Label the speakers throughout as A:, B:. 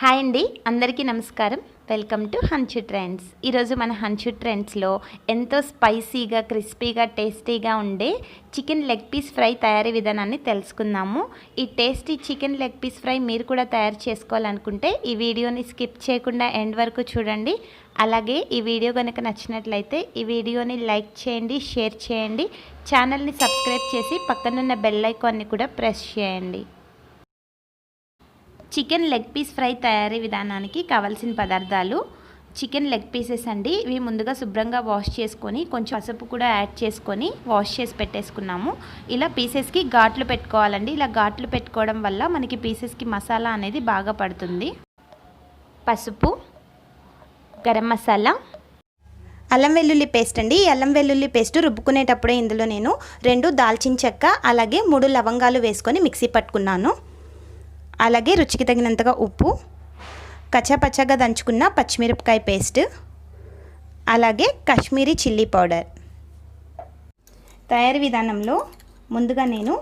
A: Hi అండి, అందరికీ నమస్కారం. Welcome to Hanshu trends. ఈరోజు మన హన్షు ట్రెండ్స్లో ఎంతో స్పైసీగా, క్రిస్పీగా, టేస్టీగా ఉండే చికెన్ లెగ్ పీస్ ఫ్రై తయారీ విధానాన్ని తెలుసుకుందాము. ఈ tasty chicken leg piece fry మీరు కూడా తయారు చేసుకోవాలనుకుంటే ఈ వీడియోని స్కిప్ చేయకుండా ఎండ్ వరకు చూడండి. అలాగే ఈ వీడియో కనుక నచ్చినట్లయితే ఈ వీడియోని లైక్ చేయండి, షేర్ చేయండి, ఛానల్ని సబ్స్క్రైబ్ చేసి పక్కనున్న బెల్ ఐకాన్ని కూడా ప్రెస్ చేయండి. చికెన్ లెగ్ పీస్ ఫ్రై తయారీ విధానానికి కావాల్సిన పదార్థాలు: చికెన్ లెగ్ పీసెస్ అండి. ఇవి ముందుగా శుభ్రంగా వాష్ చేసుకొని కొంచెం పసుపు కూడా యాడ్ చేసుకొని వాష్ చేసి పెట్టేసుకున్నాము. ఇలా పీసెస్కి ఘాట్లు పెట్టుకోవాలండి. ఇలా ఘాట్లు పెట్టుకోవడం వల్ల మనకి పీసెస్కి మసాలా అనేది బాగా పడుతుంది. పసుపు, గరం మసాలా, అల్లం వెల్లుల్లి పేస్ట్ అండి. ఈ అల్లం వెల్లుల్లి పేస్ట్ రుబ్బుకునేటప్పుడే ఇందులో నేను 2 దాల్చిన చెక్క అలాగే 3 లవంగాలు వేసుకొని మిక్సీ పట్టుకున్నాను. అలాగే రుచికి తగినంతగా ఉప్పు, కచ్చాపచ్చాగా దంచుకున్న పచ్చిమిరపకాయ పేస్ట్, అలాగే కాశ్మీరీ చిల్లీ పౌడర్. తయారీ విధానంలో ముందుగా నేను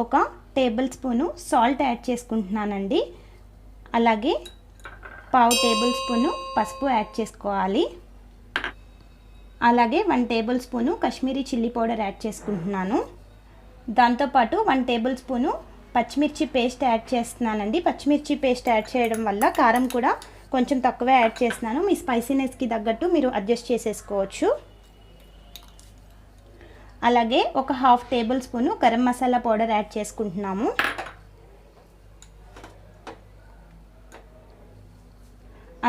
A: 1 టేబుల్ స్పూను సాల్ట్ యాడ్ చేసుకుంటున్నానండి. అలాగే 1/2 టేబుల్ స్పూను పసుపు యాడ్ చేసుకోవాలి. అలాగే 1 table spoon Kashmiri chilli powder add చేసుకుంటున్నాను. దాంతోపాటు 1 టేబుల్ స్పూను పచ్చిమిర్చి పేస్ట్ యాడ్ చేస్తున్నానండి. పచ్చిమిర్చి పేస్ట్ యాడ్ చేయడం వల్ల కారం కూడా కొంచెం తక్కువే యాడ్ చేస్తున్నాను. మీ స్పైసీనెస్కి తగ్గట్టు మీరు అడ్జస్ట్ చేసేసుకోవచ్చు. అలాగే 1/2 table spoon garam masala powder add చేసుకుంటున్నాము.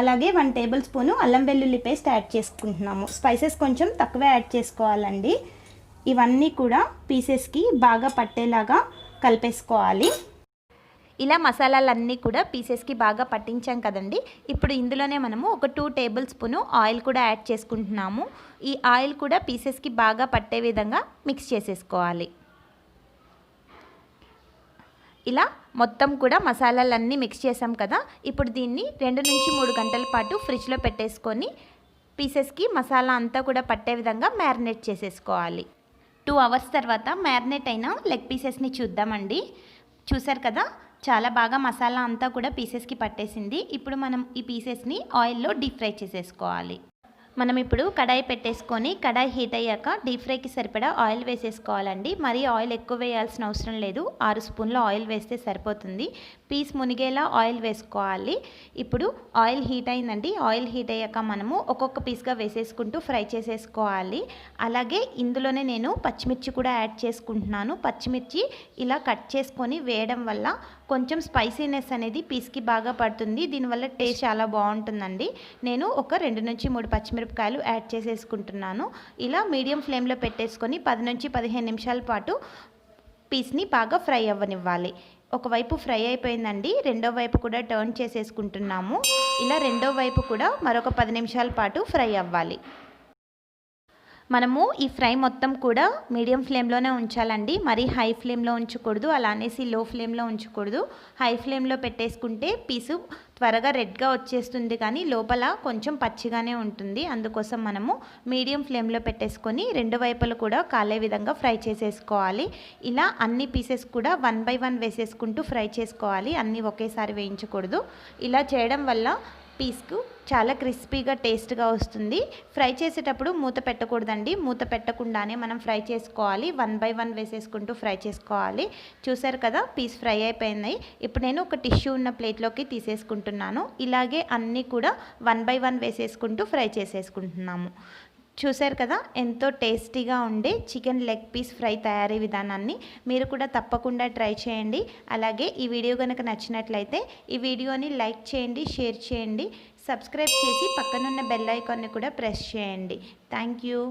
A: అలాగే 1 టేబుల్ స్పూను అల్లం వెల్లుల్లి పేస్ట్ యాడ్ చేసుకుంటున్నాము. స్పైసెస్ కొంచెం తక్కువే యాడ్ చేసుకోవాలండి. ఇవన్నీ కూడా పీసెస్కి బాగా పట్టేలాగా కలిపేసుకోవాలి. ఇలా మసాలాలన్నీ కూడా పీసెస్కి బాగా పట్టించాం కదండి. ఇప్పుడు ఇందులోనే మనము 2 టేబుల్ స్పూను ఆయిల్ కూడా యాడ్ చేసుకుంటున్నాము. ఈ ఆయిల్ కూడా పీసెస్కి బాగా పట్టే విధంగా మిక్స్ చేసేసుకోవాలి. ఇలా మొత్తం కూడా మసాలాలన్నీ మిక్స్ చేసాం కదా. ఇప్పుడు దీన్ని 2 నుంచి 3 గంటల పాటు ఫ్రిడ్జ్లో పెట్టేసుకొని పీసెస్కి మసాలా అంతా కూడా పట్టే విధంగా మ్యారినేట్ చేసేసుకోవాలి. 2 అవర్స్ తర్వాత మ్యారినేట్ అయిన లెగ్ పీసెస్ని చూద్దామండి. చూసారు కదా, చాలా బాగా మసాలా అంతా కూడా పీసెస్కి పట్టేసింది. ఇప్పుడు మనం ఈ పీసెస్ని ఆయిల్లో డీప్ ఫ్రై చేసేసుకోవాలి. మనం ఇప్పుడు కడాయి పెట్టేసుకొని కడాయి హీట్ అయ్యాక డీప్ ఫ్రైకి సరిపడా ఆయిల్ వేసేసుకోవాలండి. మరీ ఆయిల్ ఎక్కువ వేయాల్సిన అవసరం లేదు. 6 స్పూన్ల ఆయిల్ వేస్తే సరిపోతుంది. పీస్ మునిగేలా ఆయిల్ వేసుకోవాలి. ఇప్పుడు ఆయిల్ హీట్ అయిందండి. ఆయిల్ హీట్ అయ్యాక మనము ఒక్కొక్క పీస్గా వేసేసుకుంటూ ఫ్రై చేసేసుకోవాలి. అలాగే ఇందులోనే నేను పచ్చిమిర్చి కూడా యాడ్ చేసుకుంటున్నాను. పచ్చిమిర్చి ఇలా కట్ చేసుకొని వేయడం వల్ల కొంచెం స్పైసీనెస్ అనేది పీస్కి బాగా పడుతుంది. దీనివల్ల టేస్ట్ చాలా బాగుంటుందండి. నేను ఒక 2 నుంచి 3 పచ్చిమిరపకాయలు యాడ్ చేసేసుకుంటున్నాను. ఇలా మీడియం ఫ్లేమ్లో పెట్టేసుకొని 10 నుంచి 15 నిమిషాల పాటు పీస్ని బాగా ఫ్రై అవ్వనివ్వాలి. ఒకవైపు ఫ్రై అయిపోయిందండి. రెండో వైపు కూడా టర్న్ చేసేసుకుంటున్నాము. ఇలా రెండో వైపు కూడా మరొక 10 నిమిషాల పాటు ఫ్రై అవ్వాలి. మనము ఈ ఫ్రై మొత్తం కూడా మీడియం ఫ్లేమ్లోనే ఉంచాలండి. మరీ హై ఫ్లేమ్లో ఉంచకూడదు, అలా అనేసి లో ఫ్లేమ్లో ఉంచకూడదు. హై ఫ్లేమ్లో పెట్టేసుకుంటే పీసు త్వరగా రెడ్గా వచ్చేస్తుంది, కానీ లోపల కొంచెం పచ్చిగానే ఉంటుంది. అందుకోసం మనము మీడియం ఫ్లేమ్లో పెట్టేసుకొని 2 వైపులు కూడా కాలే విధంగా ఫ్రై చేసేసుకోవాలి. ఇలా అన్ని పీసెస్ కూడా 1 బై 1 వేసేసుకుంటూ ఫ్రై చేసుకోవాలి. అన్నీ ఒకేసారి వేయించకూడదు. ఇలా చేయడం వల్ల పీస్కు చాలా క్రిస్పీగా టేస్ట్గా వస్తుంది. ఫ్రై చేసేటప్పుడు మూత పెట్టకూడదండి. మూత పెట్టకుండానే మనం ఫ్రై చేసుకోవాలి. 1 బై 1 వేసేసుకుంటూ ఫ్రై చేసుకోవాలి. చూసారు కదా, పీస్ ఫ్రై అయిపోయింది. ఇప్పుడు నేను ఒక టిష్యూ ఉన్న ప్లేట్లోకి తీసేసుకుంటున్నాను. ఇలాగే అన్నీ కూడా 1 బై 1 వేసేసుకుంటూ ఫ్రై చేసేసుకుంటున్నాము. చూసారు కదా, ఎంతో టేస్టీగా ఉండే చికెన్ లెగ్ పీస్ ఫ్రై తయారీ విధానాన్ని మీరు కూడా తప్పకుండా ట్రై చేయండి. అలాగే ఈ వీడియో కనుక నచ్చినట్లయితే ఈ వీడియోని లైక్ చేయండి, షేర్ చేయండి, సబ్స్క్రైబ్ చేసి పక్కనున్న బెల్ ఐకాన్ని కూడా ప్రెస్ చేయండి. Thank you.